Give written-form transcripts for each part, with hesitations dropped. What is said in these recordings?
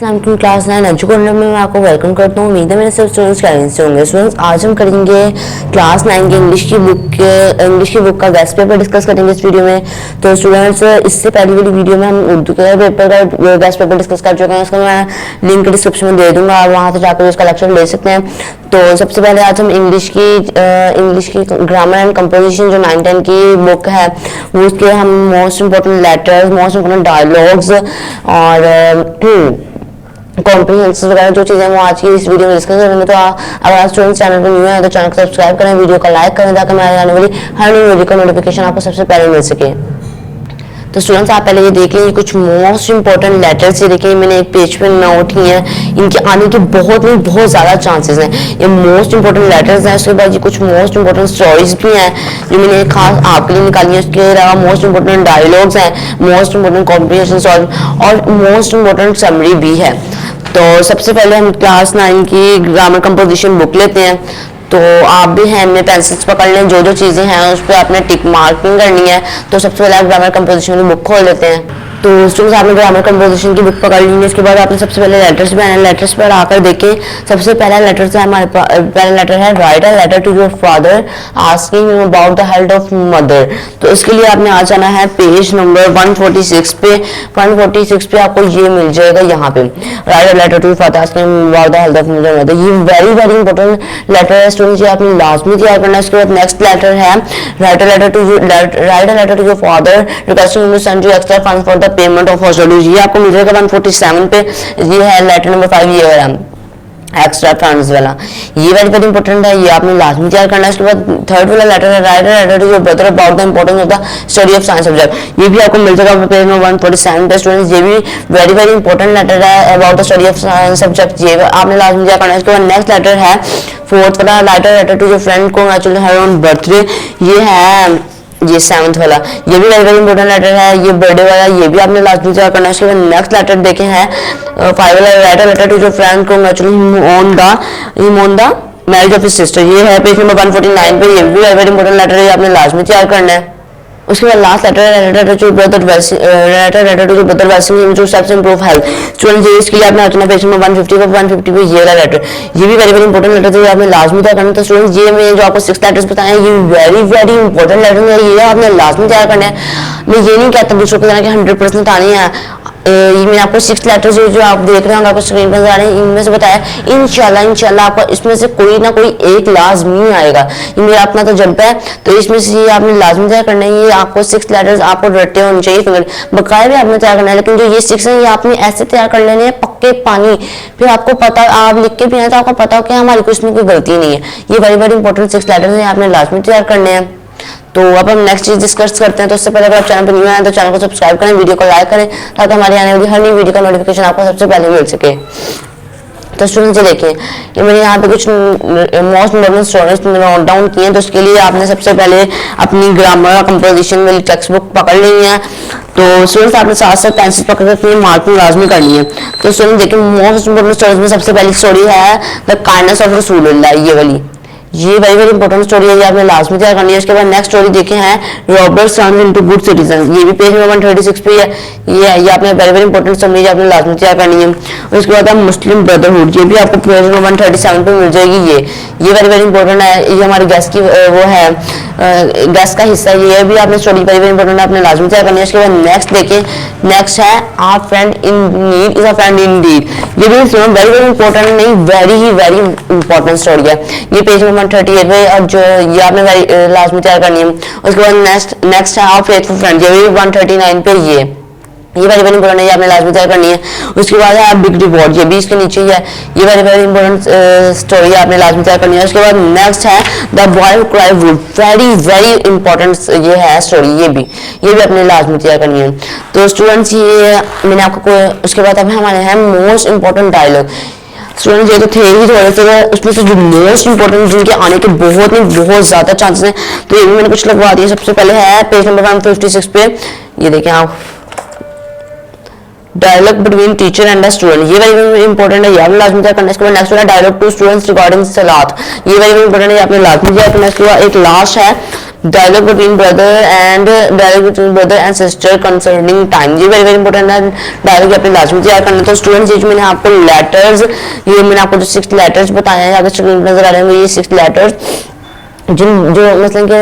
Class 9 edu corner में मैं आपको वेलकम करता हूँ। उम्मीद है मेरे सब स्टूडेंट्स कैरेंस से होंगे। स्टूडेंट्स, आज हम करेंगे क्लास 9 के इंग्लिश की बुक का गेस्ट पेपर डिस्कस करेंगे इस वीडियो में। तो स्टूडेंट्स, इससे पहली वाली वीडियो में हम उर्दू के पेपर का गेस्ट पेपर डिस्कस कर चुके हैं। उसका मैं लिंक डिस्क्रिप्शन में दे दूंगा, आप वहाँ से जाकर उसका लेक्चर ले सकते हैं। तो सबसे पहले आज हम इंग्लिश की ग्रामर एंड कंपोजिशन जो 9-10 की बुक है वो उसके हम most important letters, most important dialogues और कॉम्प्रिहेंशन वगैरह जो चीज़ें वो आज की इस वीडियो में डिस्कस करेंगे। तो अगर आप स्टूडेंट्स चैनल पर न्यू है तो चैनल को सब्सक्राइब करें, वीडियो को लाइक करें ताकि हमारे आने वाली हर नई वीडियो का नोटिफिकेशन आपको सबसे पहले मिल सके। तो स्टूडेंट्स, आप पहले ये देख लीजिए कुछ मोस्ट इंपॉर्टेंट लेटर्स। ये देखिए, मैंने एक पेज पे नोट किए हैं, इनके आने के बहुत ज़्यादा चांसेस हैं। ये मोस्ट इंपॉर्टेंट लेटर्स हैं। उसके बाद ये कुछ मोस्ट इंपॉर्टेंट स्टोरीज भी हैं जो मैंने खास आपके लिए निकाली है। उसके अलावा मोस्ट इंपॉर्टेंट डायलॉग्स हैं, मोस्ट इंपॉर्टेंट कॉम्प्रिहेंशन और मोस्ट इंपॉर्टेंट समरी भी है। तो सबसे पहले हम क्लास 9 की ग्रामर कंपोजिशन बुक लेते हैं। तो आप भी हैंड में पेंसिल्स पकड़ लें, जो जो चीज़ें हैं उस पर आपने टिक मार्किंग करनी है। तो सबसे पहले आप ग्रामर कंपोजिशन की बुक खोल लेते हैं। तो स्टूडेंट्स, आपने ग्रामर कंपोजिशन की बुक पकड़ ली है। इसके बाद आपने सबसे पहले लेटर्स पे आना है। लेटर्स पर आकर देखें, सबसे पहला लेटर है हमारे पास, पहला लेटर है write a letter to your father asking about the health of mother. तो इसके लिए आपने आ जाना है पेज नंबर 146 पे। 146 पे आपको ये मिल जाएगा यहाँ पे, write a letter to your father asking about the health of mother. ये वेरी इंपॉर्टेंट लेटर है स्टूडेंट्स, ये आपने लाजमी तैयार करना है। उसके बाद नेक्स्ट लेटर है write a letter to your father requesting to send you extra funds for the payment of hostel. ये आपको मिल जाएगा 147 पे। ये है लेटर नंबर 5, ये है एक्स्ट्रा फंड्स वाला। ये वेरी इंपॉर्टेंट है, ये आपने लाजमी तैयार करना है। उसके बाद थर्ड वाला लेटर है write a letter to your brother about the importance of the study of science subject. ये भी आपको मिल जाएगा पेज नंबर 147 पे। स्टूडेंट्स, ये भी वेरी इंपॉर्टेंट लेटर है about the study of science subject, ये आपने लाजमी तैयार करना है। उसके बाद नेक्स्ट लेटर है फोर्थ वाला, write a letter to your friend congratulate her on birthday. ये है ये 7th वाला, ये भी वेरी इंपॉर्टेंट लेटर है। ये बर्थडे वाला, ये भी आपने लाजमी तैयार करना है। उसके बाद नेक्स्ट लेटर देखे हैं 5 वाला, write a letter to your friend congratulate him on the marriage of his sister. ये है पेज नंबर 149 पे। ये भी वेरी इंपॉर्टेंट लेटर है, आपने लाजमी तैयार करना है। उसके बाद लास्ट लेटर है लेटर टू ब्रदर वेल्सिंग to steps improve health. Student, ये इसके लिए आपने रखना पेज नंबर 150 पे। 150 पे ये वाला लेटर, ये भी वेरी इंपॉर्टेंट लेटर है, आपने लाजमी तैयार करना है। तो स्टूडेंट, ये मैं जो आपको 6 लेटर्स बताए हैं, ये वेरी इंपॉर्टेंट लेटर है, ये आपने लाजमी तैयार करना है। मैं ये नहीं कहता दूसरों को कि 100% आनी है। ये मैंने आपको 6 लेटर्स जो आप देख रहे हैं, आपको स्क्रीन पर आ रहे हैं, इनमें से बताया इंशाल्लाह आपको इसमें से कोई ना कोई एक लाजमी आएगा। ये मेरा अपना तजुर्बा है, तो इसमें से ये आपने लाजमी तैयार करना है। ये आपको 6 लेटर्स आपको रटे होने चाहिए, फिंगर बकाया भी आपने तैयार करना है। लेकिन जो ये 6 हैं, ये आपने ऐसे तैयार कर लेने हैं पक्के पानी, फिर आपको पता, आप लिख के भी आए तो आपको पता हो कि हमारी कुछ इसमें कोई गलती नहीं है। ये वेरी इंपॉर्टेंट 6 लेटर्स हैं, आपने लाजमी तैयार करने हैं। तो अब हम नेक्स्ट चीज डिस्कस करते हैं। तो उससे पहले अगर आप चैनल पर न्यू आए तो चैनल को सब्सक्राइब करें, वीडियो को लाइक करें ताकि हमारी आने वाली हर नई वीडियो का नोटिफिकेशन आपको सबसे पहले मिल सके। तो स्टूडेंट्स, ये देखिए, ये मैंने यहाँ पे कुछ most important stories note down किए हैं। तो उसके लिए आपने सबसे पहले अपनी ग्रामर कंपोजिशन वाली टेक्स्ट बुक पकड़ ली है। तो स्टूडेंट्स, आपने साथ पेंसिल पकड़ कर अपनी मार्किंग लाजमी करनी है। तो स्टूडेंट देखिए, मोस्ट इंपॉर्टेंट स्टोरीज में सबसे पहली स्टोरी है द काइंडनेस ऑफ रसूलुल्लाह, ये वाली, ये वेरी इंपॉर्टेंट स्टोरी है, ये आपने लाजमी तैयार करनी है। उसके बाद नेक्स्ट स्टोरी देखे हैं Roberts turns into good citizen, ये भी पेज नंबर 136 पे है। ये आपने वेरी इंपॉर्टेंट समरी आपने लाजमी तैयार करनी है। उसके बाद आप मुस्लिम ब्रदरहुड, ये भी आपको पेज नंबर 137 पे मिल जाएगी। ये वेरी इंपॉर्टेंट है, ये हमारे गैस की वो है, गैस का हिस्सा, ये भी आपने स्टोरी वेरी इंपॉर्टेंट है, आपने लाजमी तैयार करनी है। उसके बाद नेक्स्ट देखें, नेक्स्ट है our friend in need is a friend in deed, ये भी वेरी इंपॉर्टेंट नहीं, वेरी इंपॉर्टेंट स्टोरी है। ये पेज नंबर 38 पे, और जो ये आपने लाजमी तैयार करनी है। उसके बाद नेक्स्ट है आवर फेथफुल फ्रेंड, ये भी 139 पे। ये वेरी इंपॉर्टेंट है, ये आपने लाजमी तैयार करनी है। उसके बाद है बिग रिवॉर्ड, ये भी इसके नीचे ही है। ये वेरी इंपॉर्टेंट स्टोरी है, आपने लाजमी तैयार करनी है। उसके बाद नेक्स्ट है the boy who cried wolf, very important ये है स्टोरी, ये भी आपने लाजमी तैयार करनी है। तो स्टूडेंट्स, ये मैंने आपको, उसके बाद अब हमारे हैं मोस्ट इंपॉर्टेंट डायलॉग। स्टूडेंट, ये तो थे ही थोड़े से, उसमें से जो मोस्ट इंपॉर्टेंट जिनके आने के बहुत ज्यादा चांसेस हैं, तो ये भी मैंने कुछ लगवा दिए। सबसे पहले है पेज नंबर 156 पे, ये देखें आप, dialogue between teacher and the student, ये वेरी इंपॉर्टेंट है, ये आपने लाजमी तैयार करना है। इसके बाद next dialogue to students regarding सलात, ये वेरी इंपॉर्टेंट है, आपने लाजमी तैयार करना है। इसके बाद एक लास्ट है dialogue between brother and sister concerning time, ये वेरी वेरी इंपॉर्टेंट है। डायलॉग अपने लाजमी तैयार करना। तो स्टूडेंट्स ये जो मैंने आपको लेटर्स, ये मैंने आपको जो 6 लेटर्स बताए हैं, अगर स्क्रीन पर नजर आ रहे होंगे ये 6 लेटर्स, जिन जो मतलब कि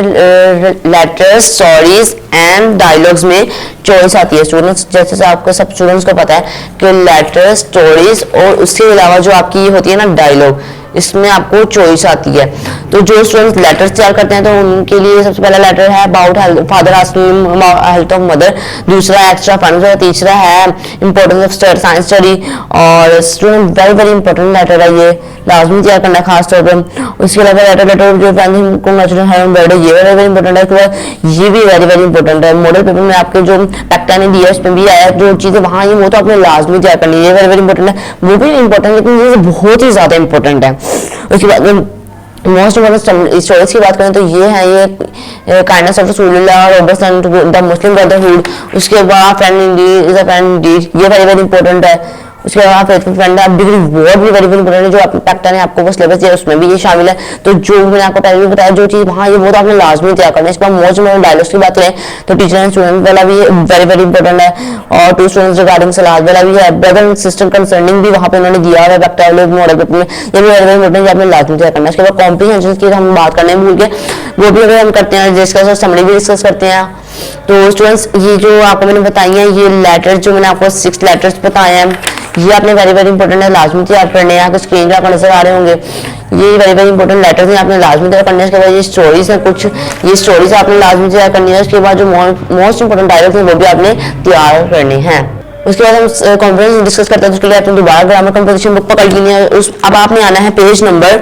लेटर्स, स्टोरीज एंड डायलॉग्स में चॉइस आती है स्टूडेंट्स। जैसे आपको सब स्टूडेंट्स को पता है कि लेटर्स, स्टोरीज और उसके अलावा जो आपकी होती है ना डायलॉग, इसमें आपको चॉइस आती है। तो जो स्टूडेंट्स लेटर्स तैयार करते हैं तो उनके लिए सबसे पहला लेटर है about father asking health of mother, दूसरा एक्स्ट्रा फंड, तीसरा है इंपॉर्टेंस ऑफ साइंस स्टडी। और student very very important letter है, ये लाजमी तैयार करना है खास तौर पर। उसके अलावा लेटर जो बर्थडे, ये वेरी वेरी इंपॉर्टेंट है, ये भी वेरी वेरी इंपॉर्टेंट है। मॉडल पेपर में आपके जो पैक्टा ने दिया उसमें भी आया, जो चीजें वहां ये वो तो आपने लाजमी तैयार करनी है, ये वेरी वेरी इंपॉर्टेंट है। वो भी इंपॉर्टेंट लेकिन ये बहुत ही ज्यादा इंपॉर्टेंट है। उसके बाद मोस्ट इम्पोर्टेंट स्टोरीज की बात करें तो ये है, ये काइंडनेस ऑफ रसूलुल्लाह, robust and the Muslim brotherhood. उसके बाद friend Indeed is a friend Indeed, ये वेरी वेरी इंपॉर्टेंट है। उसके बाद फेथफुल फ्रेंड है, डिग्री वर्ड भी वेरी वेरी इंपॉर्टेंट है, जो आप पैक्टा ने आपको वो सिलेबस दिया उसमें भी ये शामिल है। तो जो मैंने आपको पहले भी बताया जो चीज वहाँ ये वो तो आपने लाजमी तैयार करना है। इसके बाद मोस्ट इम्पोर्टेंट डायलॉग्स की बात करें तो टीचर एंड स्टूडेंट वाला भी वेरी वेरी इंपॉर्टेंट है, और टू स्टूडेंट्स रिगार्डिंग सलाद वाला भी है, ब्रदर एंड सिस्टर कंसर्निंग भी वहाँ पे उन्होंने दिया है पैक्टा वाले मॉडल पेपर में, ये भी वेरी वेरी इंपॉर्टेंट, आपने लाजमी तैयार करना है। इसके बाद कॉम्प्रिहेंशन की हम बात करने भूल गए, वो भी अगर हम करते हैं डिस्कस और समरी भी डिस्कस करते हैं। तो स्टूडेंट्स ये जो आपको मैंने बताई है ये लेटर्स, जो मैंने आपको 6 लेटर्स बताए हैं, ये आपने वेरी वेरी इंपॉर्टेंट है, लाजमी तैयार करने हैं। स्क्रीन पे आपको नजर आ रहे होंगे ये वेरी वेरी इंपॉर्टेंट लेटर्स हैं, आपने लाजमी तैयार करने हैं। इसके बाद ये स्टोरीज है कुछ, ये स्टोरीज आपने लाजमी तैयार करनी है। उसके बाद जो मोस्ट इंपॉर्टेंट डायलॉग्स हैं वो भी आपने तैयार करने हैं। उसके बाद हम कॉन्फ्रेंस डिस्कस करते हैं, उसके लिए आपने दोबारा ग्रामर कंपोजिशन बुक पकड़ लेनी है। अब आपने आना है पेज नंबर,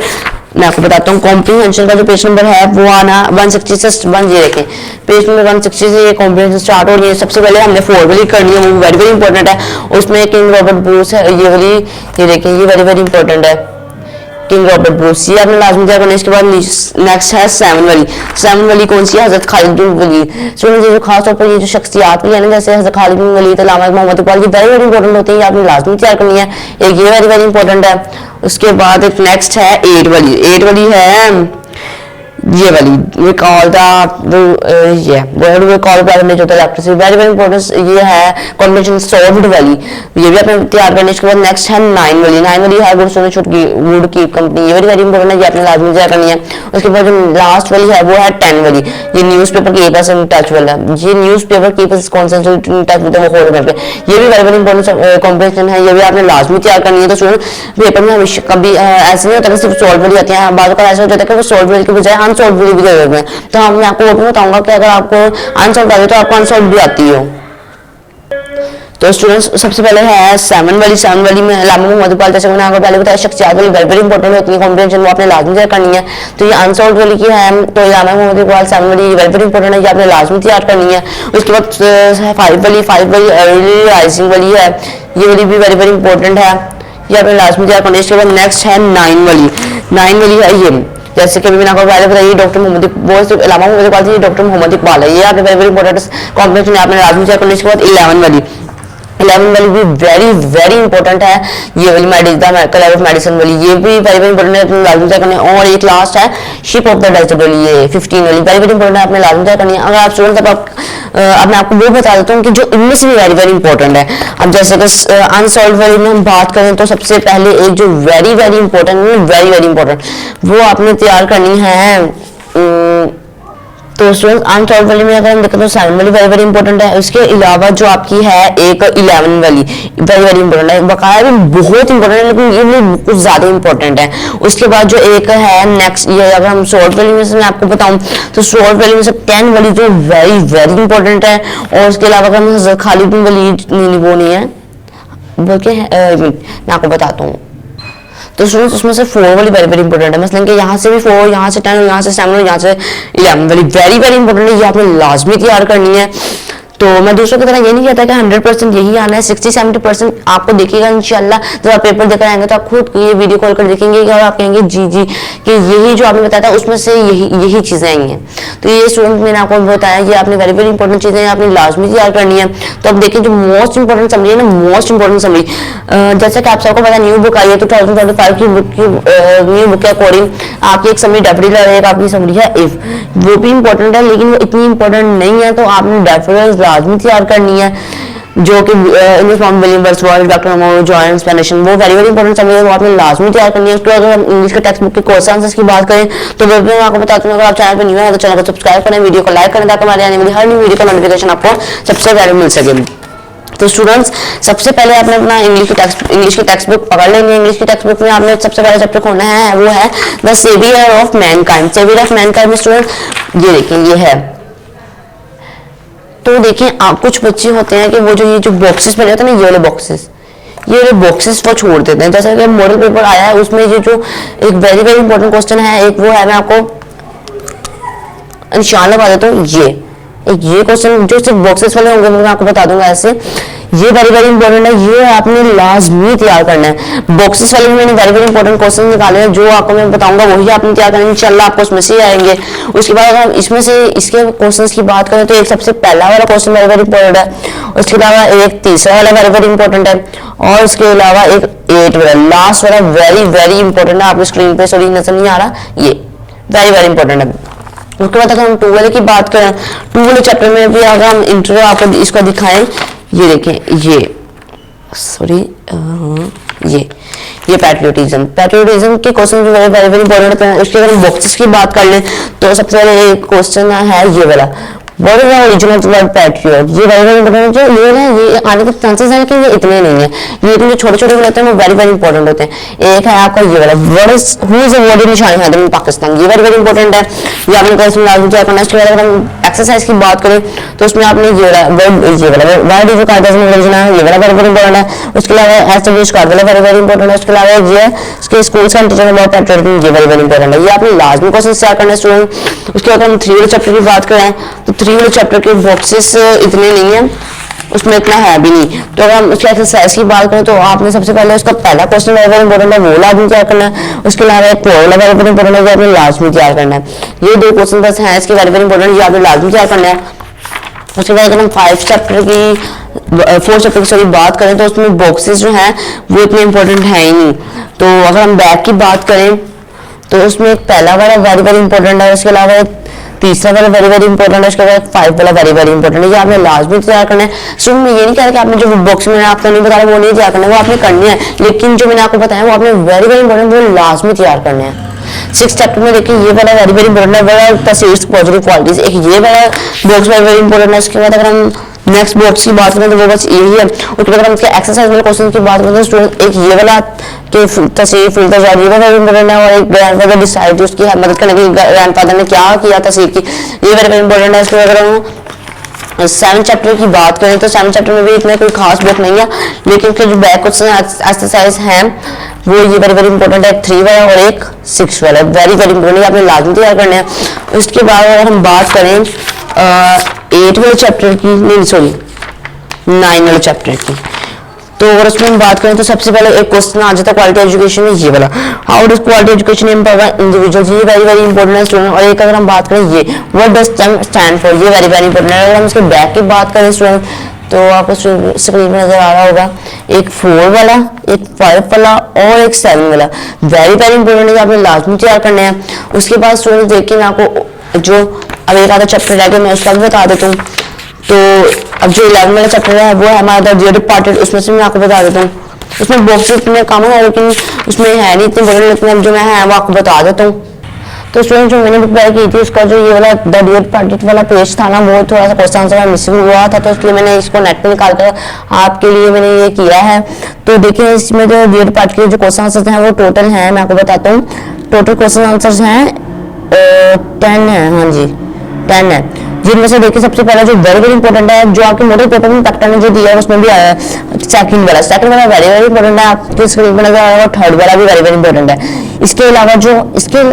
मैं आपको बताता हूँ कॉम्प्रिहेंशन का जो पेज नंबर है वो आना 160 से 1 ये देखें, पेज नंबर 160 से ये कॉम्प्रिहेंशन स्टार्ट हो रही है। सबसे पहले हमने 4 वाली करनी है, वो वेरी वेरी इंपॉर्टेंट है। उसमें किंग रॉबर्ट ब्रूस है, ये वाली ये देखें, ये वेरी वेरी इंपॉर्टेंट है, किंग रॉबर्ट ब्रूस, ये आपने लाजमी तैयार करना है। इसके बाद नेक्स्ट है 7 वाली, 7 वाली कौन सी है, हजरत खालिद बिन वलीद। स्टूडेंट जो खास तौर पर ये जो शख्सियात भी है ना, जैसे हजरत खालिद बिन वलीद, अल्लामा मोहम्मद इकबाल, ये वेरी वेरी इंपॉर्टेंट होती है, आपने लाजमी तैयार करनी है। एक ये वेरी वेरी इंपॉर्टेंट है। उसके बाद एक नेक्स्ट है 8 वाली, 8 वाली है ये वाली, we call the very very important, ये है कॉम्बिनेशन सॉल्व्ड वाली, ये भी आपने तैयार करनी है। इसके बाद नेक्स्ट है 9 वाली, 9 वाली है गुड सोने छुटकी वुड की कंपनी, ये वेरी इंपॉर्टेंट है, ये आपने लाजमी तैयार करनी है। उसके बाद जो लास्ट वाली है वो है 10 वाली, ये न्यूज़पेपर कीपर्स इन टच वाला, ये newspaper keepers concentrate in touch with the whole करके, ये भी वेरी वेरी इंपॉर्टेंट कॉम्बिनेशन है, ये भी आपने लाजमी तैयार करनी है। तो स्टूडेंट पेपर में हमेशा कभी ऐसे नहीं होता कि सिर्फ सॉल्व वाली आती है, बाद ऐसा हो जाता है कि वो सॉल्व वाली के बजाय अनसॉल्व वाली भी दे देते हैं। तो हम मैं आपको वो भी बताऊंगा कि अगर आपको अनसॉल्व आती है तो आपको अनसॉल्व भी आती हो। तो स्टूडेंट्स सबसे पहले है 7 वाली, 7 वाली में अल्लामा मोहम्मद इकबाल, जैसे मैंने आपको पहले बताया शख्सियात वाली वेरी वेरी इंपॉर्टेंट होती है, कॉम्प्रिहेंशन वो आपने लाजमी तैयार करनी है। तो ये अनसॉल्व वाली की है, तो अल्लामा मोहम्मद इकबाल 7 वाली वेरी वेरी इंपॉर्टेंट है, ये आपने लाजमी तैयार करनी है। उसके बाद 5 वाली अर्ली राइजिंग वाली है, ये वाली भी वेरी वेरी इंपॉर्टेंट है, ये आपने लाजमी तैयार करनी है। इसके बाद नेक्स्ट है 9 वाली, 9 वाली है ये, जैसे कि मैंने आपको पहले बताया डॉक्टर मोहम्मद इकबाल, अल्लामा मोहम्मद इकबाल थी, डॉक्टर मोहम्मद इकबाल है, ये आपने वेरी वेरी इंपॉर्टेंट कॉम्बिनेशन आपने लाजमी तैयार करनी है। इसके बाद 11 वाली, 11 वाली भी वेरी वेरी इंपॉर्टेंट है, ये वाली मेडिकल ऑफ मेडिसिन वाली, ये भी वेरी वेरी इंपॉर्टेंट है, आपने लाजमी तैयार करनी है। और एक लास्ट है शिप ऑफ द डेजर्ट वाली, ये 15 वाली वेरी वेरी इंपॉर्टेंट है, आपने लाजमी तैयार करनी है। अगर आप स्टूडेंट अब मैं आपको वो बता देता हूँ कि जो इनमें से भी वेरी वेरी इंपॉर्टेंट है। अब जैसे कि अनसॉल्व वाली में हम बात करें तो सबसे पहले एक जो वेरी वेरी इंपॉर्टेंट है, वेरी वेरी इंपॉर्टेंट, वो आपने तैयार करनी है। तो स्टूडेंट अनसॉल्व वाली में अगर हम देखें तो 7 वाली वेरी वेरी इंपॉर्टेंट है। उसके अलावा जो आपकी है एक 11 वाली वेरी वेरी इंपॉर्टेंट है, बकाया भी बहुत इंपॉर्टेंट है लेकिन ये भी कुछ ज्यादा इंपॉर्टेंट है। उसके बाद जो एक है नेक्स्ट, ये अगर हम शॉर्ट वाली में से मैं आपको बताऊं तो शॉर्ट वाली में से 10 वाली जो वेरी वेरी इंपॉर्टेंट है। और उसके अलावा अगर हम हज़रत खालिद बिन वलीद, वो नहीं है बल्कि मैं आपको बताता हूँ। तो स्टूडेंट्स उसमें से 4 वाली वेरी वेरी इंपॉर्टेंट है, मतलब कि यहाँ से भी 4, यहाँ से 10, यहाँ से 7, यहाँ से 11 वाली वेरी वेरी इंपॉर्टेंट है, ये आपने लाजमी तैयार करनी है। तो मैं दूसरों की तरह ये नहीं कहता कि 100% यही आना है, 60-70% आपको देखिएगा इंशाल्लाह। जब आप पेपर देकर आएंगे तो आप खुद ये वीडियो कॉल कर देखेंगे और आप कहेंगे जी जी कि यही जो आपने बताया था उसमें से यही चीज़ें आई हैं। तो ये स्टूडेंट मैंने आपको बताया कि आपने वेरी वेरी इंपॉर्टेंट चीज़ें आपने लाजमी तैयार करनी है। तो अब देखिए जो मोस्ट इंपॉर्टेंट समरी है ना, मोस्ट इंपॉर्टेंट समरी, जैसा कि आप सबको पता न्यू बुक आई है तो 2025 की बुक की न्यू बुक के अकॉर्डिंग आपकी एक समरी डेफिनेटली रहेगा, आपकी समरी है इफ, वो भी इंपॉर्टेंट है लेकिन वो इतनी इंपॉर्टेंट नहीं है। तो आपने डेफिनेटली लाजमी तैयार करनी है, जो कि English form William Wordsworth, doctor momo join explanation, वो वेरी वेरी इंपॉर्टेंट समरी है, वो आपने लाजमी तैयार करनी है। उसके अगर हम इंग्लिश के टेक्स्ट बुक के क्वेश्चन आंसर्स की बात करें तो मैं आपको बताती हूँ, अगर आप चैनल पर न्यू है तो चैनल को सब्सक्राइब करें, वीडियो को लाइक करें ताकि हमारे आने वाली हर न्यू वीडियो का नोटिफिकेशन आपको सबसे पहले मिल सके। तो स्टूडेंट्स सबसे पहले आपने अपना इंग्लिश की टेक्स्ट बुक पकड़ लेंगे। इंग्लिश की टेक्स्ट बुक में आपने सबसे पहले चैप्टर खोलना है, वो है the saviour of mankind. Saviour of mankind में स्टूडेंट ये देखिए ये है। तो देखिए आप कुछ बच्चे होते हैं कि वो ये जो बॉक्सेस बने होते हैं ना, ये वाले बॉक्सेस वो छोड़ देते हैं। जैसे कि मॉडल पेपर आया है उसमें ये जो एक वेरी वेरी इंपॉर्टेंट क्वेश्चन है, एक वो है, मैं आपको निशान लगा देता हूँ, ये क्वेश्चन जो सिर्फ बॉक्सेस वाले होंगे मैं आपको बता दूंगा ऐसे, ये वेरी वेरी इंपॉर्टेंट है, ये आपने लाजमी तैयार करना है। बॉक्सेस वाले में मैंने वेरी वेरी इंपॉर्टेंट क्वेश्चन निकाले हैं, जो आपको मैं बताऊंगा वही आपने तैयार करना है, इंशाल्लाह आपको उसमें से आएंगे। उसके बाद अगर इसमें से इसके क्वेश्चंस की बात करें तो एक सबसे पहला वाला क्वेश्चन वेरी वेरी इंपॉर्टेंट है, उसके अलावा एक तीसरा वाला वेरी वेरी इंपॉर्टेंट है, और उसके अलावा एक 8 वाला लास्ट वाला वेरी वेरी इंपॉर्टेंट है। आपको स्क्रीन पे सॉरी नजर नहीं आ रहा, ये वेरी वेरी इंपॉर्टेंट है। उसके बाद अगर हम 2 वाले की बात करें, 2 वाले चैप्टर में भी अगर हम इंट्रो आपको इसका दिखाएं, ये देखें, ये सॉरी ये पैट्रियोटिज्म के क्वेश्चन जो वेरी वेरी इंपॉर्टेंट है। उसके अगर हम बॉक्सेस की बात कर लें तो सबसे पहले एक क्वेश्चन है ये वाला, what is the origin of the word patriot. ये वेरी वेरी इंपॉर्टेंट जो ये है, ये आने के चांसेस हैं कि ये इतने नहीं है, ये जो छोटे छोटे होते हैं वो वेरी वेरी इंपॉर्टेंट होते हैं। एक है आपका ये वाला, what is who is the word in निशान हैदर इन पाकिस्तान, ये वेरी वेरी इंपॉर्टेंट है, ये आपने क्वेश्चन लाजमी तैयार करना है। इसके बाद अगर हम एक्सरसाइज की बात करें तो उसमें आपने ये वाला why do you kite as origin है, ये वाला वेरी वेरी इंपॉर्टेंट है। उसके अलावा एज द कार्ड वाला वेरी वेरी इंपॉर्टेंट है। उसके अलावा ये इसके स्कूल का टीचर अबाउट पैट्रियटिज्म, ये वेरी वेरी इंपॉर्टेंट है, ये आपने लाजमी क्वेश्चन तैयार करना है स्टूडेंट। उसके बाद हम 3 वाले चैप्टर की बात करें तो 3 वाले चैप्टर के बॉक्सेस इतने नहीं है, उसमें इतना है भी नहीं। तो अगर हम उसकी एक्सरसाइज की बात करें तो आपने सबसे पहले उसका पहला क्वेश्चन वेरी वेरी इंपॉर्टेंट है, वो लाजमी तैयार करना है। उसके अलावा एक वेरी वेरी इंपॉर्टेंट है, वो आपने लाजमी तैयार करना है। ये 2 क्वेश्चन बस हैं इसके वेरी वेरी इंपॉर्टेंट, ये आपने लाजमी तैयार करना है। उसके बाद अगर हम 4 चैप्टर की सॉरी बात करें तो उसमें बॉक्सेस जो हैं वो इतने इंपॉर्टेंट है ही नहीं। तो अगर हम बैक की बात करें तो उसमें एक पहला वाला वेरी वेरी इंपॉर्टेंट है, उसके अलावा तीसरा वाला वेरी वेरी इंपॉर्टेंट है, उसके बाद 5 वाला वेरी वेरी इंपॉर्टेंट है, ये आपने लाजमी तैयार करना है। सो मैं ये नहीं कह रहा कि आपने जो बॉक्स में आपको नहीं बताया वो नहीं तैयार करना है, वो आपने करनी है, लेकिन जो मैंने आपको बताया वो आपने वेरी वेरी इंपॉर्टेंट वो लाजमी तैयार करना है। 6 चैप्टर में देखिए ये वाला वेरी वेरी इंपॉर्टेंट है, वाला तस्वीर पॉजिटिव क्वालिटीज, एक ये वाला बॉक्स वेरी वेरी इंपॉर्टेंट है। उसके बाद अगर हम नेक्स्ट बॉक्स की बात करें तो वो बस यही है। उसके बाद हम इसके एक्सरसाइज वाले क्वेश्चन की बात करें तो स्टूडेंट एक ये वाला कि तस्वीर फिल्टर ये वेरी इंपॉर्टेंट है, और एक ग्रैंडफादर डिसाइड उसकी मदद करने की ग्रैंडफादर ने क्या किया तस्वीर की, ये वेरी वेरी इंपॉर्टेंट है। इसके बाद अगर हम 7 चैप्टर की बात करें तो 7 चैप्टर में भी इतना कोई खास बुक नहीं है, लेकिन उसके जो बैक क्वेश्चन एक्सरसाइज हैं वो ये वेरी वेरी इंपॉर्टेंट है, 3 वाला और एक 6 वाला वेरी वेरी इंपॉर्टेंट, आपने लाजमी तैयार करना है। उसके बाद अगर हम बात करें 8 वाले चैप्टर की, नहीं सॉरी 9 वाले चैप्टर की, तो अगर उसमें हम बात करें तो सबसे पहले एक क्वेश्चन आ जाता है क्वालिटी एजुकेशन में, ये वाला how does quality education empower individuals, ये वेरी वेरी इंपॉर्टेंट है स्टूडेंट। और एक अगर हम बात करें ये व्हाट डज स्टैंड फॉर, ये वेरी वेरी इंपॉर्टेंट है। अगर हम उसके बैक की बात करें स्टूडेंट तो आपको स्क्रीन में नजर आ रहा होगा एक 4 वाला, एक 5 वाला और एक 7 वाला, वेरी वेरी इंपॉर्टेंट है, आपने लाजमी तैयार करने हैं। उसके बाद स्टूडेंट देखिए मैं आपको जो अब एक आधा चैप्टर रह गया मैं उसका भी बता देता हूँ। तो अब जो 11 वाला चैप्टर है वो है हमारा द डिपार्टेड, उसमें से मैं आपको बता देता हूँ। उसमें बॉक्स इतने कम है लेकिन उसमें है नहीं इतने बड़े, लेकिन जो मैं है वो आपको बता देता हूँ। तो स्टूडेंट जो मैंने बुक बाय की थी उसका जो ये वाला द डिपार्टेड वाला पेज था ना, वो थोड़ा सा क्वेश्चन आंसर मिसिंग हुआ था, तो इसलिए मैंने इसको नेट पे निकाल कर आपके लिए मैंने ये किया है। तो देखिए इसमें जो डिपार्ट के जो क्वेश्चन आंसर हैं वो टोटल हैं, मैं आपको बताता हूँ टोटल क्वेश्चन आंसर हैं 10 है, हाँ जी 10 है, जिनमें से देखिए सबसे पहला जो वेरी वेरी इंपॉर्टेंट है जो आपके मॉडल पेपर में पैक्टर ने जो दिया है उसमें भी आया है, सेकंड वाला वेरी वेरी इंपॉर्टेंट है, आपके स्क्रीन पर नजर आ रहा है। थर्ड वाला भी वेरी वेरी इंपॉर्टेंट है। इसके अलावा जो इसके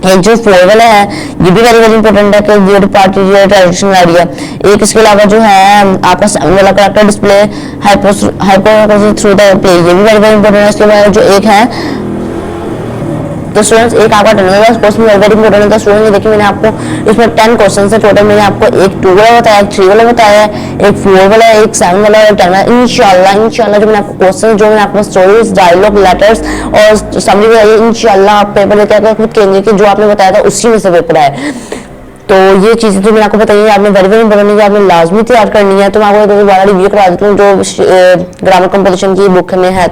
एक जो 4 वाला है ये भी वेरी वेरी इंपॉर्टेंट है कि ये पार्टी ये ट्रांजिशन आ रही है। एक इसके अलावा जो है आपका 7 वाला character display hyper through the play, ये भी वेरी वेरी इंपॉर्टेंट है। इसके बाद जो एक है तो स्टूडेंट्स एक आपका टर्नओवर क्वेश्चन वेरी इंपॉर्टेंट है। तो स्टूडेंट देखिए मैंने आपको इसमें 10 क्वेश्चन है टोटल। मैंने आपको एक 2 वाला बताया, एक 3 वाला बताया, एक 4 वाला, एक 7 वाला और 10 वाला। इंशाल्लाह जो मैंने आपको क्वेश्चन, जो मैंने आपको स्टोरीज, डायलॉग, लेटर्स और समरी बताई है, इंशाल्लाह आप पेपर लेके आकर खुद कहेंगे कि जो आपने बताया था उसी में से पेपर आए। तो ये चीजें जो मैंने आपको बताई है आपने वेरी वेरी इंपॉर्टेंट है, आपने लाजमी तैयार करनी है। तो मैं आपको दोबारा रिव्यू करा देती हूँ जो ग्रामर कंपोजिशन की बुक में है।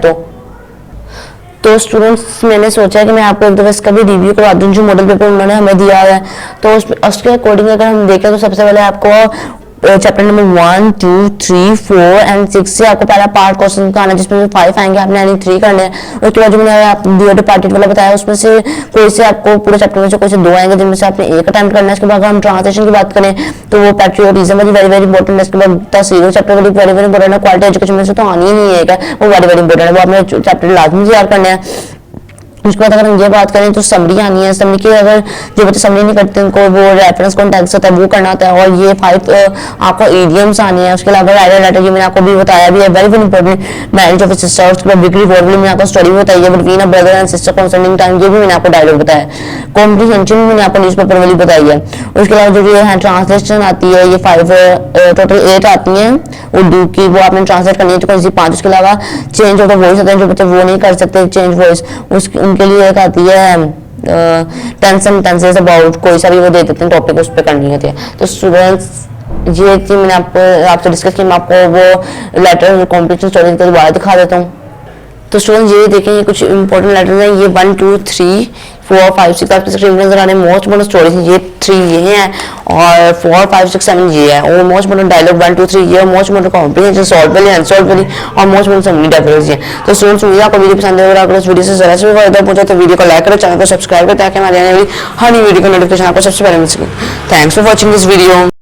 तो स्टूडेंट्स मैंने सोचा है कि मैं आपको एक दफा इसका भी रिव्यू करवा दूं जो मॉडल पेपर उन्होंने हमें दिया है। तो उसके अकॉर्डिंग अगर हम देखें तो सबसे पहले आपको चैप्टर नंबर 1, 2, 3, 4 एंड 6 से आपको पहला पार्ट क्वेश्चन का आना जिसमें 5 आएंगे, आपने यानी 3 करने हैं। उसके बाद जो मैंने आप डिपार्टेड वाला बताया उसमें से कोई से आपको पूरे चैप्टर में से कोई से 2 आएंगे जिनमें से आपने एक अटेम्प्ट करना है। इसके बाद अगर हम ट्रांसलेशन की बात करें तो वो पैट्रियोटिज्म वाली वेरी वेरी इंपॉर्टेंट है। इसके बाद तहसील चैप्टर वाली वेरी वेरी इंपॉर्टेंट है। क्वालिटी एजुकेशन में से तो आनी ही नहीं है, वो वेरी वेरी इंपॉर्टेंट है, वो आपने चैप्टर लाजमी तैयार करना है। उसके बाद अगर हम ये बात करें तो समरी आनी है। समरी की अगर जो बच्चे समरी नहीं करते उनको वो रेफरेंस कॉन्टेक्स्ट होता है वो करना होता है। और ये 5 आपको इडियम्स आने हैं। उसके अलावा राइटर लेटर ये मैंने आपको भी बताया भी है, very very important. Marriage of sister, उसके बाद बिग रिवॉर्ड मैंने आपको स्टोरी बताई है between a brother and sister concerning time, ये भी मैंने आपको डायलॉग बताया। कॉम्प्रिहेंशन मैंने आपको न्यूज़पेपर वाली बताई है। उसके अलावा जो ये है ट्रांसलेशन आती है, ये 5 टोटल 8 आती हैं उर्दू की, वो आपने ट्रांसलेट करनी है। तो कौन 5 उसके अलावा चेंज ऑफ द वॉइस होता है, जो बच्चे वो नहीं कर सकते चेंज वॉइस, उनके लिए एक आती है टेंस एंड टेंसेस अबाउट, कोई सा भी वो दे देते हैं टॉपिक उस पर करनी होती है। तो स्टूडेंट्स ये थी मैंने आपसे डिस्कस की। मैं आपको वो लेटर कॉम्पिटिशन स्टोरी दोबारा दिखा देता हूँ। तो स्टूडेंट्स ये देखें, ये कुछ इंपॉर्टेंट लेटर्स हैं। ये 1, 2, 3, 4, 5, 6 आपके स्क्रीन में नजर आने मोस्ट इंपॉर्टेंट स्टोरीज हैं। ये 3 ये हैं और 4, 5, 6, 7 ये है। और मोस्ट इंपॉर्टेंट डायलॉग 1, 2, 3 ये और मोस्ट इंपॉर्टेंट कॉम्प्रिहेंशन सॉल्व वाली अनसॉल्व वाली और मोस्ट इंपॉर्टेंट समरी डायलॉग्स ये। तो स्टूडेंट्स मुझे आपको वीडियो पसंद है और अगर इस वीडियो से जरा से भी फायदा पहुंचा तो वीडियो को लाइक करें, चैनल को सब्सक्राइब करें ताकि हमारे आने वाली हर नई वीडियो की नोटिफिकेशन आपको सबसे पहले मिल सके। Thanks for watching this video.